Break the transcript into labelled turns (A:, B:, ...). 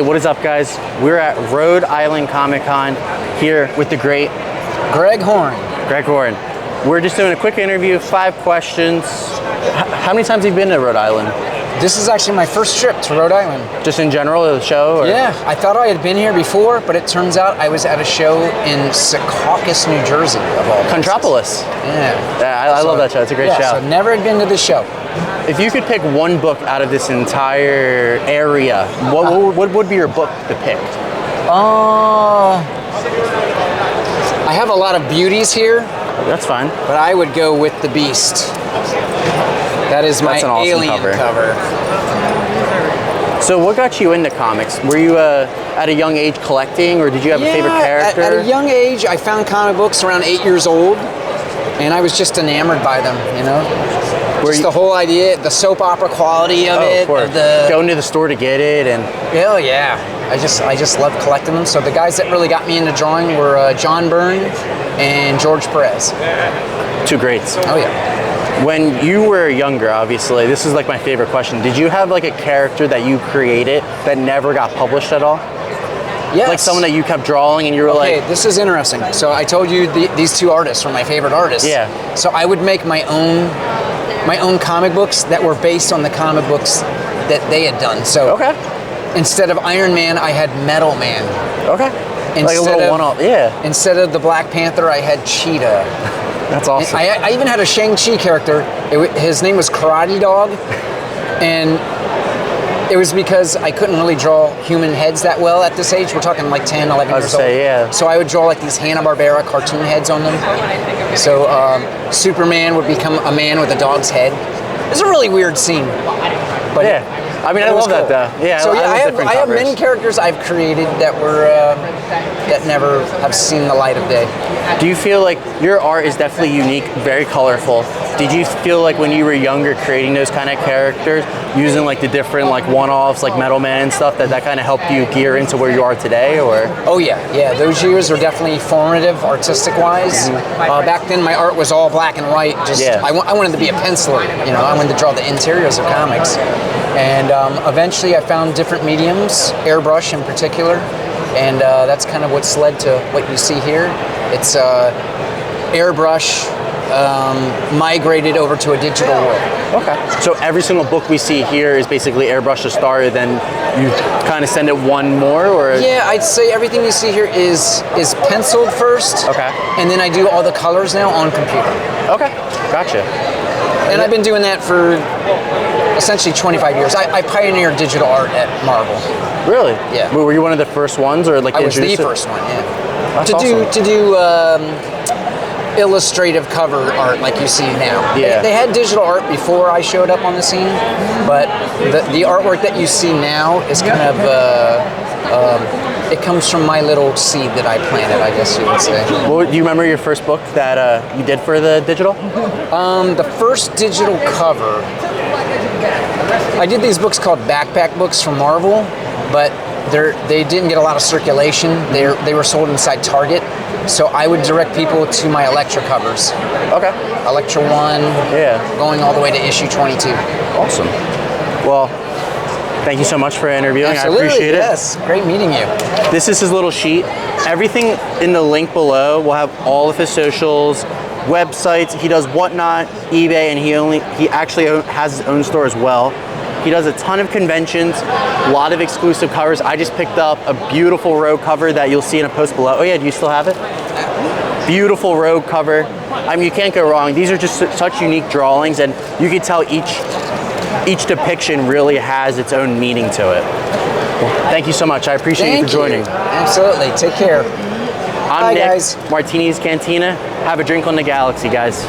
A: Hey, what is up, guys? We're at Rhode Island Comic Con here with the great
B: Greg Horn.
A: Greg Horn. We're just doing a quick interview, 5 questions. How many times have you been to Rhode Island?
B: This is actually my first trip to Rhode Island.
A: Just in general, the show? Or?
B: Yeah, I thought I had been here before, but it turns out I was at a show in Secaucus, New Jersey, of all places.
A: Contrapolis.
B: Yeah.
A: I love that show. It's a great show.
B: So never had been to this show.
A: If you could pick one book out of this entire area, what would be your book to pick?
B: I have a lot of beauties here.
A: That's fine.
B: But I would go with The Beast. That is my
A: awesome
B: alien cover.
A: So what got you into comics? Were you at a young age collecting, or did you have a favorite character?
B: At a young age, I found comic books around 8 years old, and I was just enamored by them, you know? Just the whole idea, the soap opera quality of it.
A: Of course. Going to the store to get it, and...
B: Hell yeah. I just love collecting them. So the guys that really got me into drawing were John Byrne and George Perez.
A: 2 greats.
B: Oh yeah.
A: When you were younger, obviously, this is like my favorite question. Did you have like a character that you created that never got published at all?
B: Yes.
A: Like someone that you kept drawing and you were like...
B: Okay, this is interesting. So I told you these 2 artists were my favorite artists.
A: Yeah.
B: So I would make my own comic books that were based on the comic books that they had done. So instead of Iron Man, I had Metal Man.
A: Okay. Like a little one-off, yeah.
B: Instead of the Black Panther, I had Cheetah.
A: That's awesome.
B: I even had a Shang-Chi character. His name was Karate Dog, and it was because I couldn't really draw human heads that well at this age. We're talking like 10, 11 years old.
A: Yeah.
B: So I would draw like these Hanna-Barbera cartoon heads on them. So Superman would become a man with a dog's head. It was a really weird scene. But
A: yeah. I mean, I love that though. Yeah.
B: So yeah, I have many
A: covers.
B: characters I've created that were that never have seen the light of day.
A: Do you feel like your art is definitely unique, very colorful? Did you feel like when you were younger creating those kind of characters, using like the different like one-offs like Metal Man and stuff, that kind of helped you gear into where you are today, or?
B: Oh yeah. Those years were definitely formative, artistic-wise. Back then, my art was all black and white. I wanted to be a penciler. You know, I wanted to draw the interiors of comics. And eventually, I found different mediums, airbrush in particular, and that's kind of what's led to what you see here. It's airbrush migrated over to a digital world.
A: Okay. So every single book we see here is basically airbrush to start, then you kind of send it one more, or?
B: Yeah, I'd say everything you see here is penciled first.
A: Okay.
B: And then I do all the colors now on computer.
A: Okay, gotcha.
B: And I've been doing that for essentially 25 years. I pioneered digital art at Marvel.
A: Really?
B: Yeah.
A: Were you one of the first ones, or like?
B: I was the first one. Yeah.
A: That's awesome.
B: To do illustrative cover art like you see now.
A: Yeah.
B: They had digital art before I showed up on the scene, but the artwork that you see now is kind of it comes from my little seed that I planted, I guess you would say.
A: Well, do you remember your first book that you did for the digital?
B: The first digital cover, I did these books called backpack books from Marvel, but they didn't get a lot of circulation. They were sold inside Target, so I would direct people to my Elektra covers.
A: Okay.
B: Elektra 1, going all the way to issue 22.
A: Awesome. Well, thank you so much for interviewing.
B: Absolutely,
A: I appreciate it.
B: Yes, great meeting you.
A: This is his little sheet. Everything in the link below will have all of his socials, websites. He does Whatnot, eBay, and he actually has his own store as well. He does a ton of conventions, a lot of exclusive covers. I just picked up a beautiful Rogue cover that you'll see in a post below. Oh yeah, do you still have it? Beautiful Rogue cover. I mean, you can't go wrong. These are just such unique drawings, and you can tell each depiction really has its own meaning to it. Well, thank you so much. I appreciate you for joining.
B: Absolutely. Take care.
A: I'm
B: Bye,
A: Nick,
B: guys.
A: Martini's Cantina. Have a drink on the galaxy, guys.